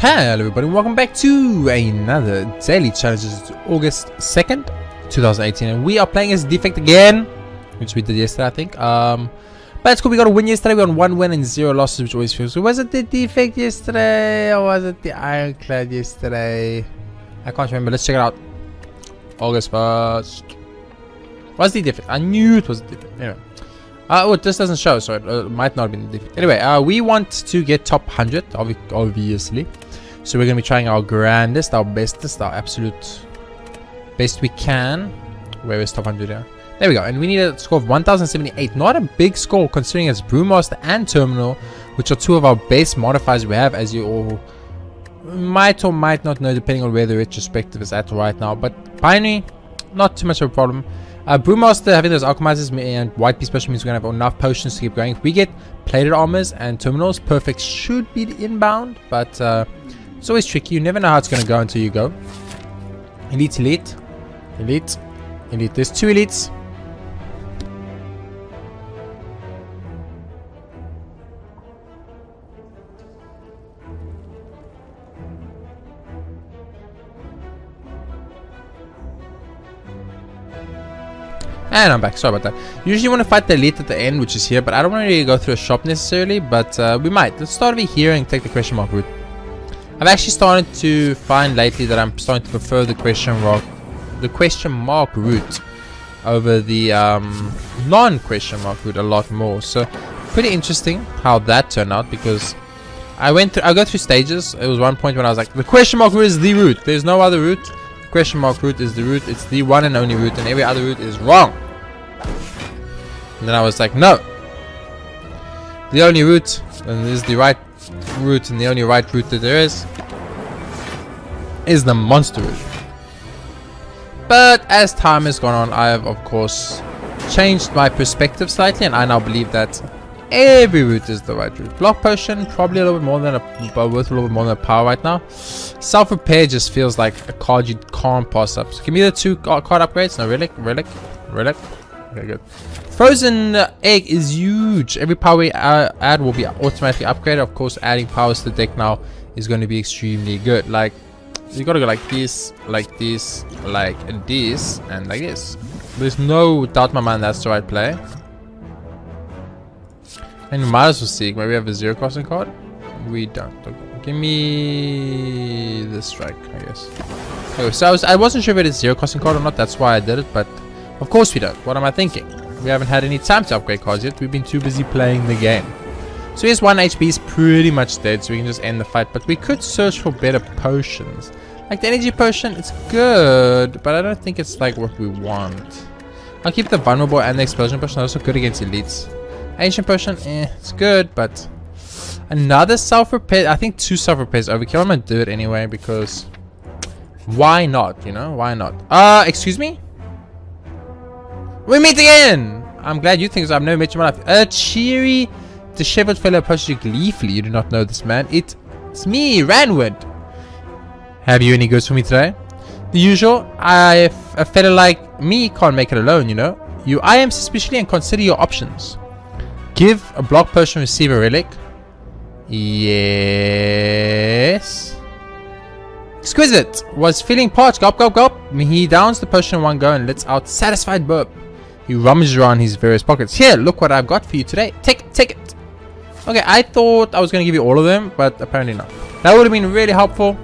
Hello everybody, welcome back to another daily challenge. It's August 2nd, 2018 and we are playing as Defect again, which we did yesterday I think. But it's cool, we got a win yesterday. We got 1 win and 0 losses, which always feels good. Was it the Defect yesterday or was it the Ironclad yesterday? I can't remember, let's check it out. August 1st. Was the Defect? I knew it was the Defect. Anyway. Oh, this doesn't show, so it might not have been the Defect. Anyway, we want to get top 100, obviously. So we're going to be trying our grandest, our bestest, our absolute best we can. Where is top 100 here? There we go. And we need a score of 1078. Not a big score considering it's Brewmaster and Terminal, which are two of our base modifiers we have, as you all might or might not know, depending on where the retrospective is at right now. But Binary, not too much of a problem. Brewmaster having those alchemizers and white piece special means we're going to have enough potions to keep going. If we get plated armors and terminals, perfect should be the inbound, but it's always tricky. You never know how it's going to go until you go. Elite, elite, elite, elite. There's 2 elites. And I'm back, sorry about that. Usually you want to fight the elite at the end, which is here, but I don't want to really go through a shop necessarily, but we might. Let's start over here and take the question mark route. I've actually started to find lately that I'm starting to prefer the question mark route over the non-question mark route a lot more. So pretty interesting how that turned out, because I go through stages. It was one point when I was like, the question mark route is the route. There's no other route. Question mark route is the route. It's the one and only route, and every other route is wrong. And then I was like, no, the only route, and this is the right route, and the only right route that there is the monster route. But as time has gone on, I have of course changed my perspective slightly, and I now believe that every route is the right route. Block potion, probably a little bit more than worth a little bit more than a power right now. Self repair just feels like a card you can't pass up. So give me the 2 card upgrades. No, relic. Okay, good. Frozen egg is huge. Every power we add will be automatically upgraded. Of course, adding powers to the deck now is going to be extremely good. Like, you gotta go like this, like this, like this, and like this. There's no doubt in my mind that's the right play. And we might as well see. Maybe we have a 0 crossing card. We don't. Okay. Give me the strike, I guess. Okay, so I wasn't sure if it is 0 crossing card or not. That's why I did it. But of course we don't. What am I thinking? We haven't had any time to upgrade cards yet. We've been too busy playing the game. So here's 1 HP is pretty much dead, so we can just end the fight. But we could search for better potions. Like the energy potion, it's good, but I don't think it's like what we want. I'll keep the vulnerable and the explosion potion. Also good against elites. Ancient potion, it's good, but another self-repair. I think 2 self-repairs overkill. I'm gonna do it anyway because why not? You know, why not? Excuse me? We meet again! I'm glad you think so. I've never met you in my life. A cheery, disheveled fellow approaches you gleefully. You do not know this man. It's me, Ranwood. Have you any goods for me today? The usual. A fellow like me can't make it alone, you know. You eye him suspiciously and consider your options. Give a block potion, receive a relic. Yes. Exquisite. Was feeling parched. Gulp, gulp, gulp. He downs the potion in one go and lets out satisfied burp. He rummages around his various pockets. Here, look what I've got for you today. Take it, take it. Okay, I thought I was going to give you all of them, but apparently not. That would have been really helpful.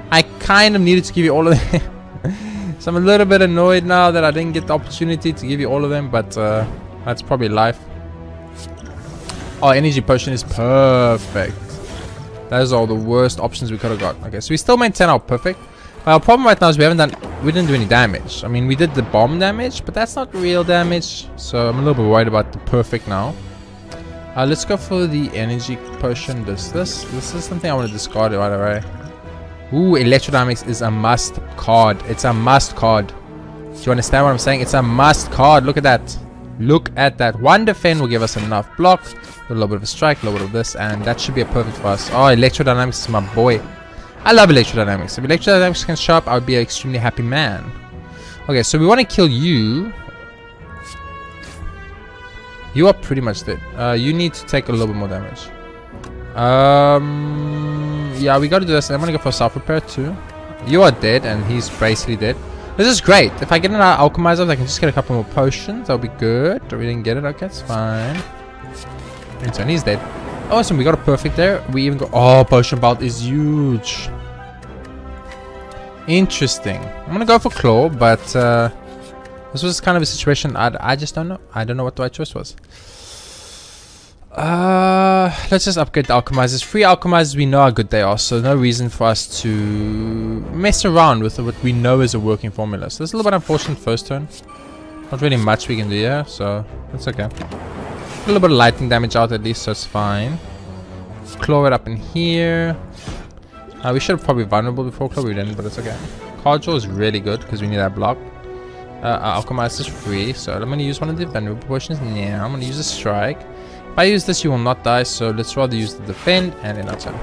I kind of needed to give you all of them. So I'm a little bit annoyed now that I didn't get the opportunity to give you all of them, but that's probably life. Oh, energy potion is perfect. Those are the worst options we could have got. Okay, so we still maintain our perfect. But our problem right now is we didn't do any damage. I mean, we did the bomb damage, but that's not real damage. So I'm a little bit worried about the perfect now. Let's go for the energy potion. This is something I want to discard right away. Ooh, electrodynamics is a must card. It's a must card. Do you understand what I'm saying? It's a must card. Look at that. Look at that. 1 defend will give us enough block. A little bit of a strike, a little bit of this, and that should be a perfect for us. Oh, electrodynamics is my boy. I love electrodynamics. If electrodynamics can show up, I would be an extremely happy man. Okay, so we want to kill you. You are pretty much dead. You need to take a little bit more damage. Yeah, we gotta do this. I'm gonna go for self-repair too. You are dead, and he's basically dead. This is great. If I get an alchemizer, I can just get a couple more potions. That'll be good. We didn't get it. Okay, it's fine. And he's dead. Awesome, we got a perfect there. We even got... Oh, potion belt is huge. Interesting. I'm gonna go for claw, but this was kind of a situation I just don't know. I don't know what the right choice was. Let's just upgrade the alchemizers. 3 alchemizers, we know how good they are, so no reason for us to mess around with what we know is a working formula. So this is a little bit unfortunate first turn. Not really much we can do here, so that's okay. A little bit of lightning damage out at least, so it's fine. Claw it up in here. We should have probably vulnerable before claw, we didn't, but it's okay. Card draw is really good because we need that block. Alchemize is free, so I'm going to use one of the vulnerable potions now. I'm going to use a strike. If I use this, you will not die, so let's rather use the defend and then that's it.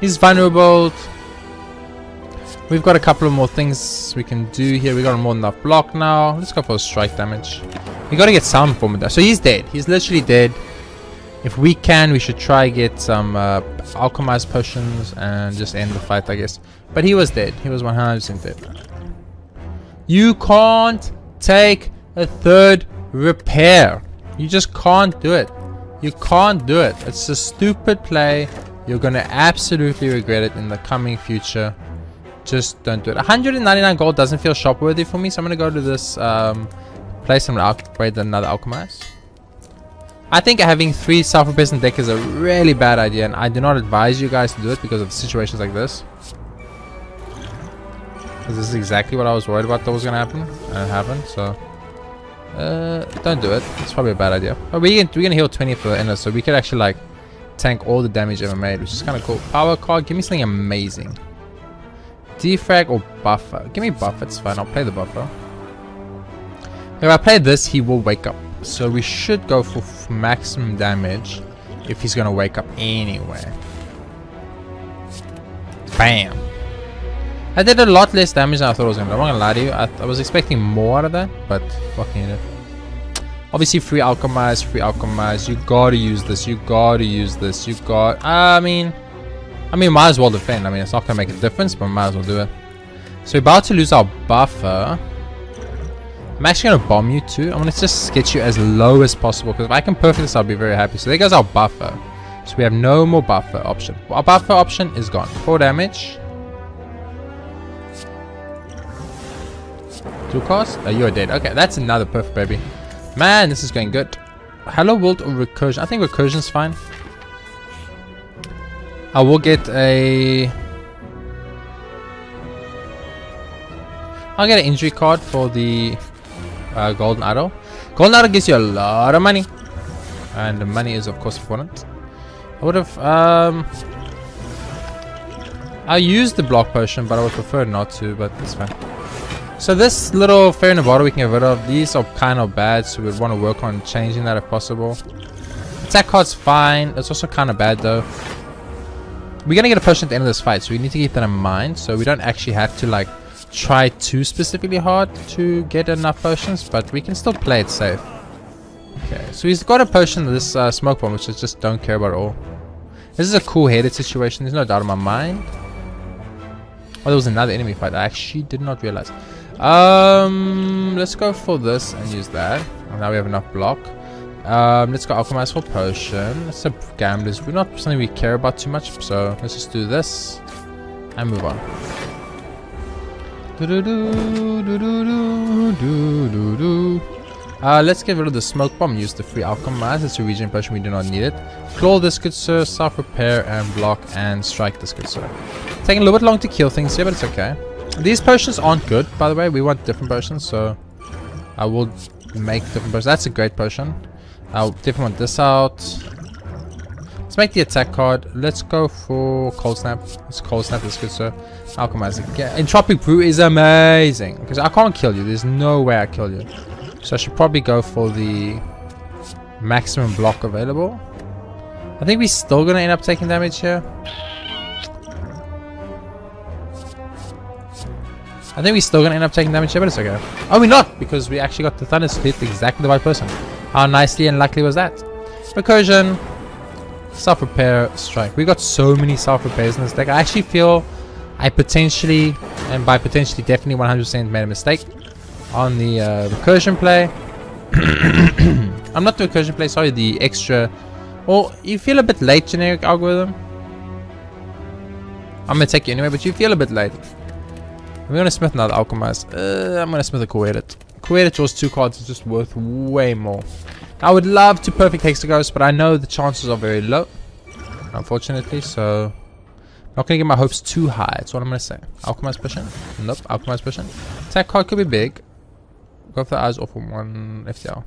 He's vulnerable. We've got a couple of more things we can do here. We got more than enough block now. Let's go for strike damage. We got to get some form of that. So he's dead. He's literally dead. If we can, we should try get some alchemized potions and just end the fight, I guess. But he was dead. He was 100% dead. You can't take a third repair. You just can't do it. You can't do it. It's a stupid play. You're going to absolutely regret it in the coming future. Just don't do it. 199 gold doesn't feel shop worthy for me, so I'm going to go to this place and upgrade another alchemize. I think having 3 self-repairs in deck is a really bad idea, and I do not advise you guys to do it because of situations like this. Because this is exactly what I was worried about that was going to happen, and it happened, so... don't do it. It's probably a bad idea. But we're gonna heal 20 for the ender, so we could actually like tank all the damage ever made, which is kind of cool. Power card, give me something amazing. Defrag or buffer. Give me buffer, it's fine. I'll play the buffer. If I play this, he will wake up. So we should go for maximum damage if he's gonna wake up anyway. Bam. I did a lot less damage than I thought I was going to do. I'm not going to lie to you. I was expecting more out of that, but fucking it. Obviously, free alchemize. You gotta use this. You gotta use this. You got... I mean, might as well defend. I mean, it's not going to make a difference, but might as well do it. So we're about to lose our buffer. I'm actually going to bomb you too. I'm going to just get you as low as possible, because if I can perfect this, I'll be very happy. So there goes our buffer. So we have no more buffer option. Our buffer option is gone. 4 damage. Cost? Oh, you're dead. Okay, that's another perfect, baby. Man, this is going good. Hello World or Recursion? I think Recursion's fine. I will get a... I'll get an injury card for the Golden Arrow. Golden Arrow gives you a lot of money. And the money is, of course, important. I would have... I'll use the block potion, but I would prefer not to, but it's fine. So this little Fairy in the Bottle we can get rid of. These are kind of bad, so we'd want to work on changing that if possible. Attack card's fine. It's also kind of bad though. We're going to get a potion at the end of this fight, so we need to keep that in mind. So we don't actually have to like try too specifically hard to get enough potions, but we can still play it safe. Okay, so he's got a potion of this smoke bomb, which I just don't care about at all. This is a cool headed situation, there's no doubt in my mind. Oh, there was another enemy fight. I actually did not realize. Let's go for this and use that. And now we have enough block. Let's go alchemize for potion. It's a gamblers. We're not something we care about too much, so let's just do this and move on. Let's get rid of the smoke bomb. Use the free alchemize. It's a regen potion. We do not need it. Claw this good sir. Self repair and block and strike this good sir. Taking a little bit long to kill things here, but it's okay. These potions aren't good, by the way. We want different potions, so I will make different potions. That's a great potion. I'll definitely want this out. Let's make the attack card. Let's go for Cold Snap. It's Cold Snap, that's good, sir. Alchemize it. Yeah, Entropic Brew is amazing, because I can't kill you. There's no way I kill you. So I should probably go for the maximum block available. I think we're still going to end up taking damage here. I think we're still going to end up taking damage here, but it's okay. Oh, we're not, because we actually got the thunder to hit exactly the right person. How nicely and luckily was that? Recursion. Self-repair, strike. We got so many self-repairs in this deck. I actually feel I potentially, and by potentially definitely 100% made a mistake on the recursion play. I'm not the recursion play, sorry, the extra. Well, you feel a bit late, generic algorithm. I'm gonna take you anyway, but you feel a bit late. We're gonna smith now the alchemize. I'm gonna smith a co-edit. Co-edit draws 2 cards, is just worth way more. I would love to perfect Hexaghost, but I know the chances are very low, unfortunately, so I'm not gonna get my hopes too high. That's what I'm gonna say. Alchemize pushing. Nope, alchemize pushing. Attack card could be big. Go for the eyes, or for 1 FTL.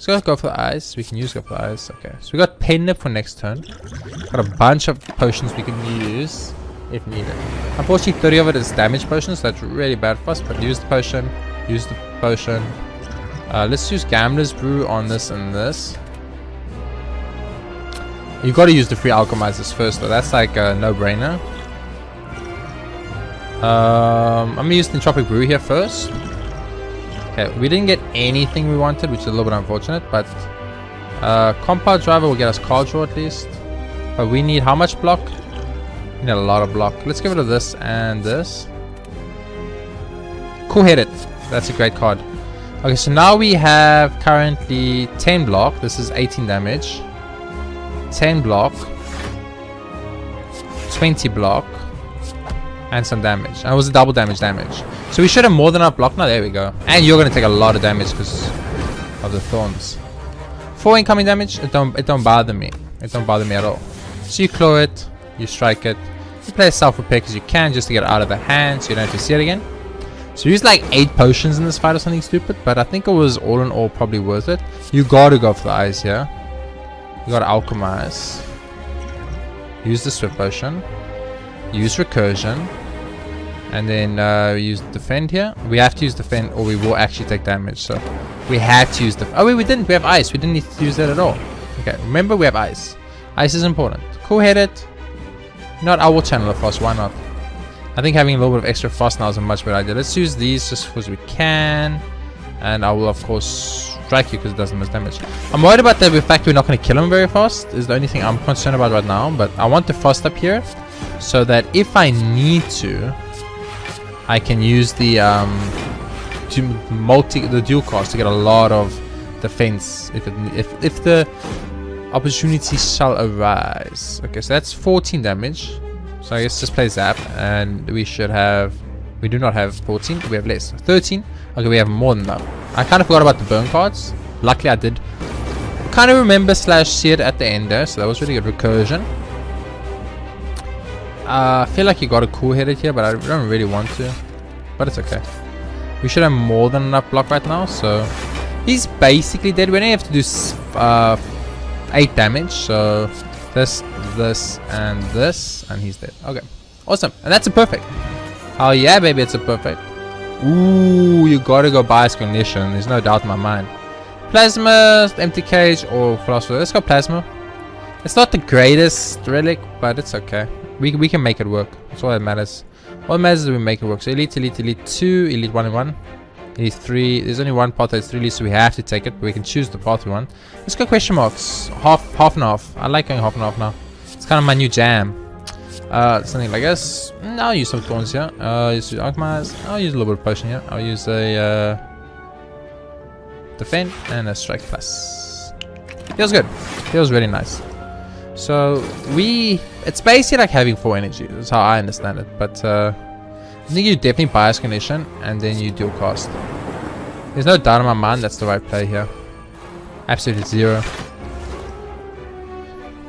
Let's go for the eyes. We can use go for the eyes. Okay, so we got Pen Nip for next turn. Got a bunch of potions we can use if needed. Unfortunately, 30 of it is damage potions. So that's really bad for us. But use the potion. Use the potion. Let's use Gambler's Brew on this and this. You got to use the free alchemizers first, though. That's like a no-brainer. I'm gonna use the Entropic Brew here first. Okay, we didn't get anything we wanted, which is a little bit unfortunate, but Compound Driver will get us card draw at least. But we need how much block? We need a lot of block. Let's get rid of this and this. Cool-headed. That's a great card. Okay, so now we have currently 10 block. This is 18 damage. 10 block. 20 block. And some damage. And it was a double damage. So we should have more than our block now. There we go. And you're going to take a lot of damage because of the thorns. 4 incoming damage. It don't bother me. It don't bother me at all. So you claw it. You strike it. You play a self-repair because you can, just to get it out of the hand so you don't have to see it again. So we used like 8 potions in this fight or something stupid. But I think it was all in all probably worth it. You got to go for the eyes here. You got to alchemize. Use the Swift Potion. Use Recursion. And then use Defend here. We have to use Defend or we will actually take damage. So we had to use Defend. Oh wait, we didn't. We have Ice. We didn't need to use that at all. Okay, remember we have Ice. Ice is important. Cool-headed. Not, I will channel a Frost. Why not? I think having a little bit of extra Frost now is a much better idea. Let's use these just because we can. And I will of course strike you because it doesn't miss damage. I'm worried about the fact we're not going to kill him very fast. Is the only thing I'm concerned about right now. But I want the Frost up here so that if I need to, I can use the dual cast to get a lot of defense if the opportunity shall arise. Okay, so that's 14 damage. So I guess just play Zap and we should have. We do not have 14. We have less. 13. Okay, we have more than that. I kind of forgot about the burn cards. Luckily, I did. Kind of remember / see it at the end there, so that was really good. Recursion. I feel like you got a cool-headed here, but I don't really want to. But it's okay. We should have more than enough block right now, so he's basically dead. We only have to do 8 damage, so this, and he's dead. Okay, awesome, and that's a perfect. Oh yeah, baby, it's a perfect. Ooh, you gotta go Bias Cognition. There's no doubt in my mind. Plasma, Empty Cage, or Philosopher. Let's go Plasma. It's not the greatest relic, but it's okay. We can make it work. That's all that matters. All that matters is we make it work. So Elite 2, Elite 1 and 1. Elite 3. There's only one path that's 3 Elites, so we have to take it. But we can choose the path we want. Let's go question marks. Half and half. I like going half and half now. It's kind of my new jam. Something like this. I'll use some thorns here. Use Alchemize. I'll use a little bit of potion here. I'll use a Defend and a Strike Plus. Feels good. Feels really nice. So it's basically like having 4 energy. That's how I understand it. But I think you definitely Bias Condition and then you dual cast. There's no doubt in my mind that's the right play here. Absolutely 0.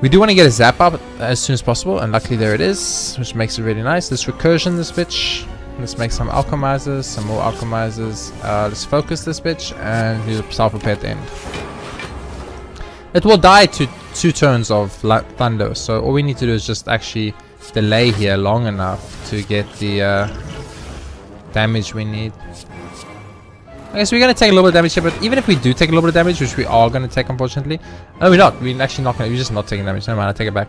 We do want to get a Zap up as soon as possible, and luckily there it is, which makes it really nice. Let's Recursion this bitch. Let's make some Alchemizers, some more Alchemizers. Let's focus this bitch and use a self-repair at the end. It will die to 2 turns of Thunder, so all we need to do is just actually delay here long enough to get the damage we need. Okay, so we're going to take a little bit of damage here, but even if we do take a little bit of damage, which we are going to take unfortunately. No, we're not. We're actually not going to. We're just not taking damage. Never mind, I take it back.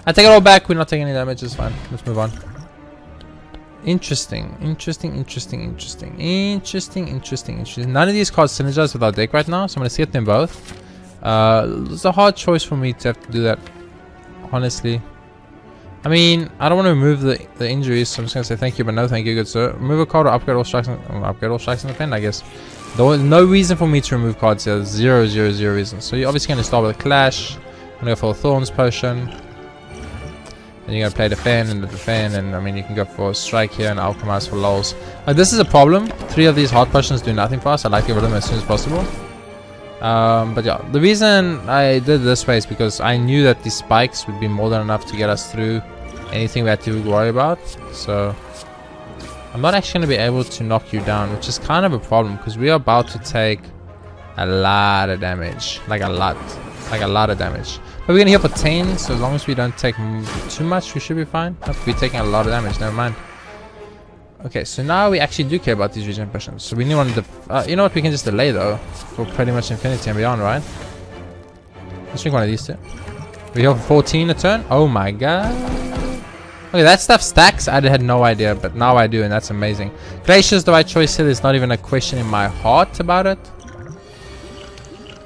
I take it all back. We're not taking any damage. It's fine. Let's move on. Interesting. None of these cards synergize with our deck right now, so I'm going to skip them both. It's a hard choice for me to have to do that honestly. I mean, I don't want to remove the injuries, so I'm just going to say thank you, but no thank you, good sir. Remove a card or upgrade all strikes in the pen, I guess. No reason for me to remove cards here. Zero reason. So you're obviously going to start with a Clash. I'm going to go for a Thorns Potion. And you're going to play Defend and the Defend. And I mean, you can go for a Strike here and Alchemize for lols. This is a problem. 3 of these Heart Potions do nothing for us. I'd like to get rid of them as soon as possible. But yeah, the reason I did this way is because I knew that these spikes would be more than enough to get us through anything we had to worry about. So I'm not actually going to be able to knock you down, which is kind of a problem because we are about to take a lot of damage. Like a lot of damage. But we're going to heal for 10, so as long as we don't take too much, we should be fine. We're taking a lot of damage, never mind. Okay, so now we actually do care about these regen potions. So we need one of you know what, we can just delay though for pretty much infinity and beyond, right? Let's drink one of these two. We heal for 14 a turn. Oh my god. Okay, that stuff stacks. I had no idea, but now I do, and that's amazing. Glacier's the right choice here. There's not even a question in my heart about it.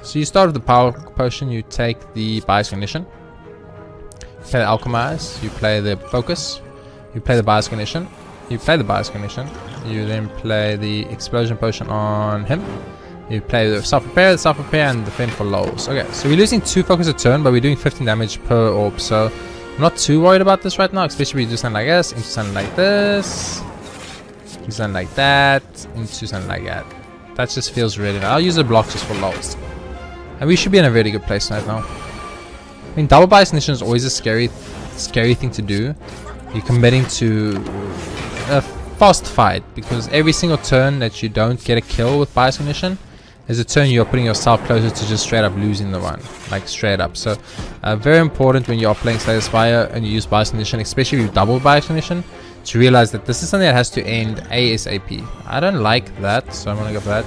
So you start with the power potion. You take the Bias Cognition. You play the Alchemize. You play the Focus. You play the Bias Cognition. You play the Bias Cognition. You then play the Explosion Potion on him. You play the Self-Repair, and Defend for lows. Okay, so we're losing 2 focus a turn, but we're doing 15 damage per orb. So I'm not too worried about this right now, especially if we do something like this, into something like this, into something like that, into something like that. That just feels really nice. I'll use the block just for lows. And we should be in a really good place right now. I mean, double Bias Cognition is always a scary thing to do. You're committing to a fast fight because every single turn that you don't get a kill with Bias Cognition is a turn you're putting yourself closer to just straight up losing the one, like straight up. So very important when you're playing Slay the Spire and you use Bias Cognition, especially if you double Bias Cognition, to realize that this is something that has to end ASAP. I don't like that, so I'm gonna go for that.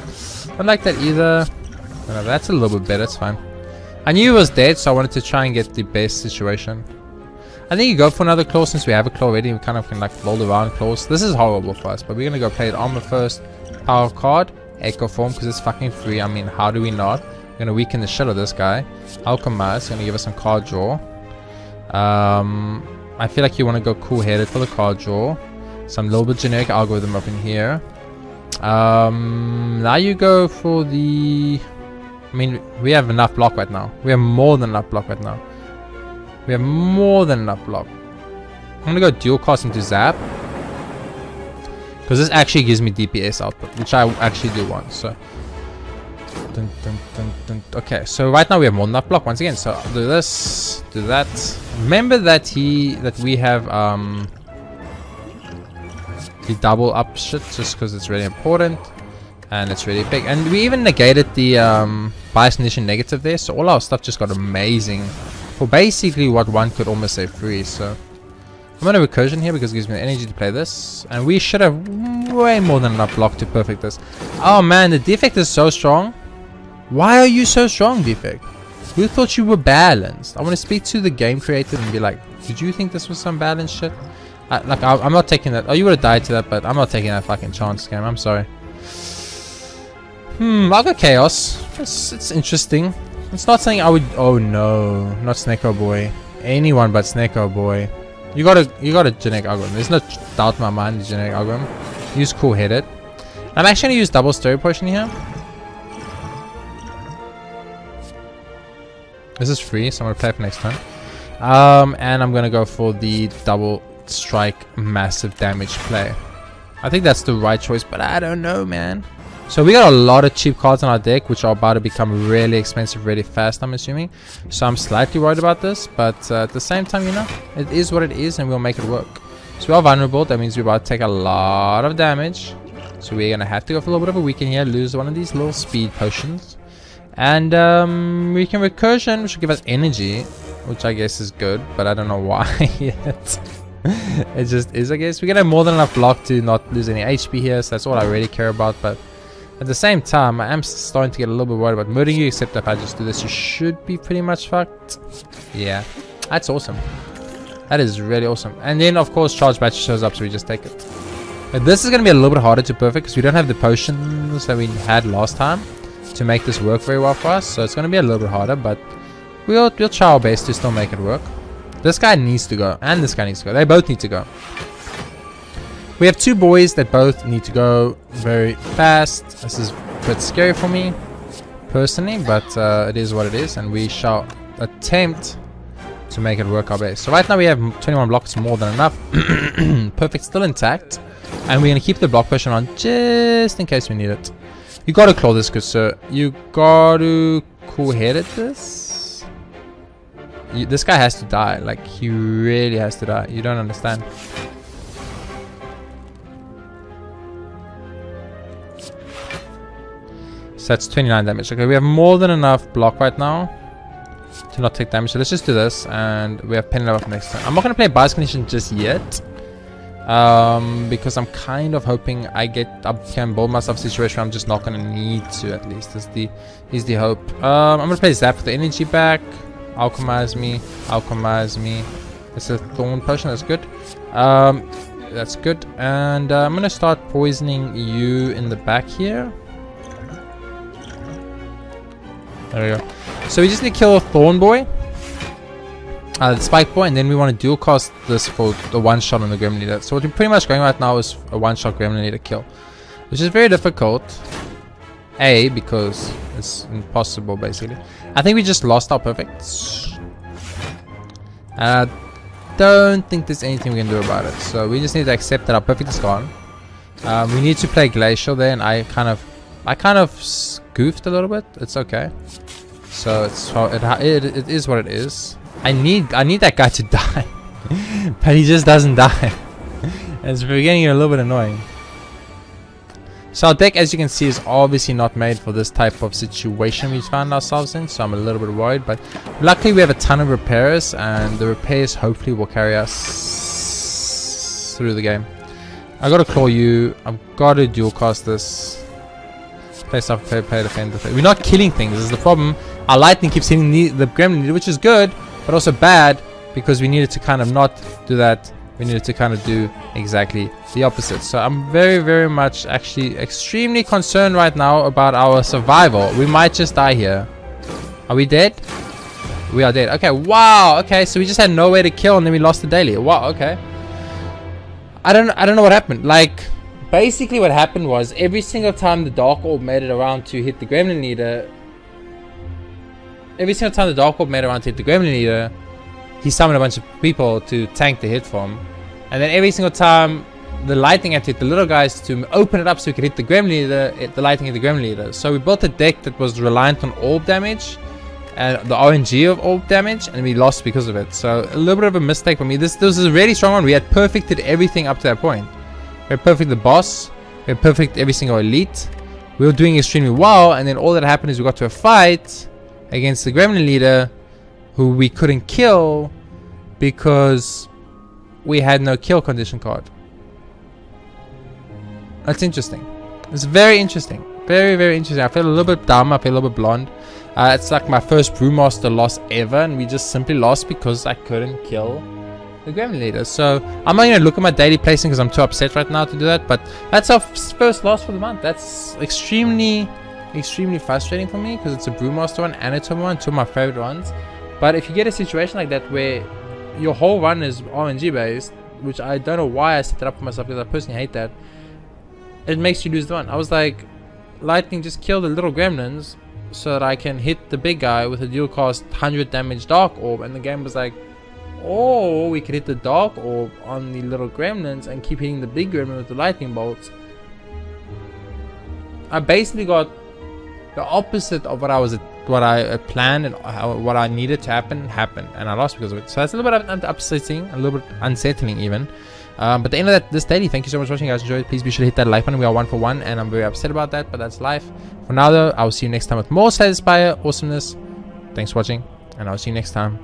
I don't like that either. No, that's a little bit better, it's fine. I knew he was dead, so I wanted to try and get the best situation. I think you go for another claw since we have a claw already. We kind of can like fold around claws. This is horrible for us, but we're gonna go play the armor first. Power card, Echo Form, because it's fucking free. I mean, how do we not? We're gonna weaken the shit of this guy. Alchemize, gonna give us some card draw. I feel like you want to go cool-headed for the card draw. Some little bit generic algorithm up in here. Now you go for the. I mean, we have enough block right now. We have more than enough block right now. We have more than enough block. I'm gonna go dual cast into Zap, because this actually gives me DPS output, which I actually do want. So, okay. So right now we have more than enough block once again. So I'll do this, do that. Remember that we have the double up shit, just because it's really important and it's really big. And we even negated the Bias Cognition negative there, so all our stuff just got amazing. For basically what one could almost say free. So I'm going to recursion here because it gives me the energy to play this. And we should have way more than enough block to perfect this. Oh man, the defect is so strong. Why are you so strong, defect? We thought you were balanced. I want to speak to the game creator and be like, did you think this was some balanced shit? I'm not taking that. Oh, you would have died to that, but I'm not taking that fucking chance, game. I'm sorry. I'll go Chaos. It's interesting. It's not saying I would. Oh no, not Sneko Boy. Anyone but Sneko Boy. You got a generic algorithm. There's no doubt in my mind. The generic algorithm. Use cool-headed. I'm actually gonna use double Stereo Potion here. This is free, so I'm gonna play it for next turn. And I'm gonna go for the double strike massive damage play. I think that's the right choice, but I don't know, man. So we got a lot of cheap cards in our deck, which are about to become really expensive really fast, I'm assuming. So I'm slightly worried about this, but at the same time, you know, it is what it is and we'll make it work. So we are vulnerable. That means we're about to take a lot of damage. So we're going to have to go for a little bit of a weaken here, lose one of these little speed potions. And we can recursion, which will give us energy, which I guess is good, but I don't know why yet. It just is, I guess. We're going to have more than enough block to not lose any HP here, so that's all I really care about. But at the same time, I am starting to get a little bit worried about murdering you, except if I just do this, you should be pretty much fucked. Yeah, that's awesome. That is really awesome. And then, of course, Charge Battery shows up, so we just take it. But this is going to be a little bit harder to perfect, because we don't have the potions that we had last time to make this work very well for us. So it's going to be a little bit harder, but we'll try our best to still make it work. This guy needs to go, and this guy needs to go. They both need to go. We have 2 boys that both need to go very fast. This is a bit scary for me, personally, but it is what it is, and we shall attempt to make it work our best. So right now we have 21 blocks, more than enough. Perfect, still intact, and we're going to keep the block pressure on just in case we need it. You got to claw this, good sir. You got to cool-headed this. This guy has to die. Like, he really has to die. You don't understand. So that's 29 damage. Okay, we have more than enough block right now to not take damage. So let's just do this, and we have penny level up next time. I'm not going to play bias condition just yet. Because I'm kind of hoping I can build myself a situation where I'm just not going to need to, at least. Is the hope. I'm going to play Zap for the energy back. Alchemize me. It's a thorn potion, that's good. That's good. And I'm going to start poisoning you in the back here. There we go. So we just need to kill a thorn boy. The spike boy, and then we want to dual cast this for the one shot on the Gremlin Leader. So what we're pretty much going right now is a one shot Gremlin Leader kill, which is very difficult. Because it's impossible basically. I think we just lost our perfects. I don't think there's anything we can do about it. So we just need to accept that our perfect is gone. We need to play Glacial there, and I kind of goofed a little bit. It's okay. So it is what it is. I need that guy to die, but he just doesn't die. It's getting a little bit annoying. So our deck, as you can see, is obviously not made for this type of situation we found ourselves in. So I'm a little bit worried, but luckily we have a ton of repairs, and the repairs hopefully will carry us through the game. I gotta claw you. I've gotta dual cast this. Play stuff, play defend. We're not killing things. This is the problem. Our lightning keeps hitting the Gremlin Leader, which is good, but also bad, because we needed to kind of not do that. We needed to kind of do exactly the opposite. So I'm very, very much actually extremely concerned right now about our survival. We might just die here. Are we dead? We are dead. Okay, wow. Okay, so we just had nowhere to kill, and then we lost the daily. Wow, okay. I don't know what happened. Like, basically what happened was every single time the Dark Orb made it around to hit the Gremlin Leader, he summoned a bunch of people to tank the hit from, and then every single time the lightning had to hit the little guys to open it up so we could hit the Gremlin Leader, the lightning hit the Gremlin Leader. So we built a deck that was reliant on orb damage and the RNG of orb damage, and we lost because of it. So a little bit of a mistake for me. This was a really strong one. We had perfected everything up to that point. We had perfected the boss, we had perfected every single elite. We were doing extremely well, and then all that happened is we got to a fight against the Gremlin Leader, who we couldn't kill because we had no kill condition card. That's interesting. It's very interesting. Very, very interesting. I feel a little bit dumb. I feel a little bit blonde. It's like my first Brewmaster loss ever, and we just simply lost because I couldn't kill the Gremlin Leader. So I'm not going to look at my daily placing because I'm too upset right now to do that, but that's our first loss for the month. That's extremely frustrating for me because it's a Brewmaster one and a Turbo one, two of my favorite ones. But if you get a situation like that where your whole run is RNG based, which I don't know why I set it up for myself because I personally hate that, it makes you lose the one. I was like, lightning, just kill the little gremlins so that I can hit the big guy with a dual cost 100 damage Dark Orb, and the game was like, oh, we could hit the Dark Orb on the little gremlins and keep hitting the big gremlin with the lightning bolts. I basically got the opposite of what I planned and what I needed to happen, and I lost because of it. So that's a little bit upsetting, a little bit unsettling even. But at the end of this daily, thank you so much for watching, guys. Enjoyed. Please be sure to hit that like button. We are 1 for 1, and I'm very upset about that, but that's life. For now, though, I will see you next time with more Slay the Spire awesomeness. Thanks for watching, and I'll see you next time.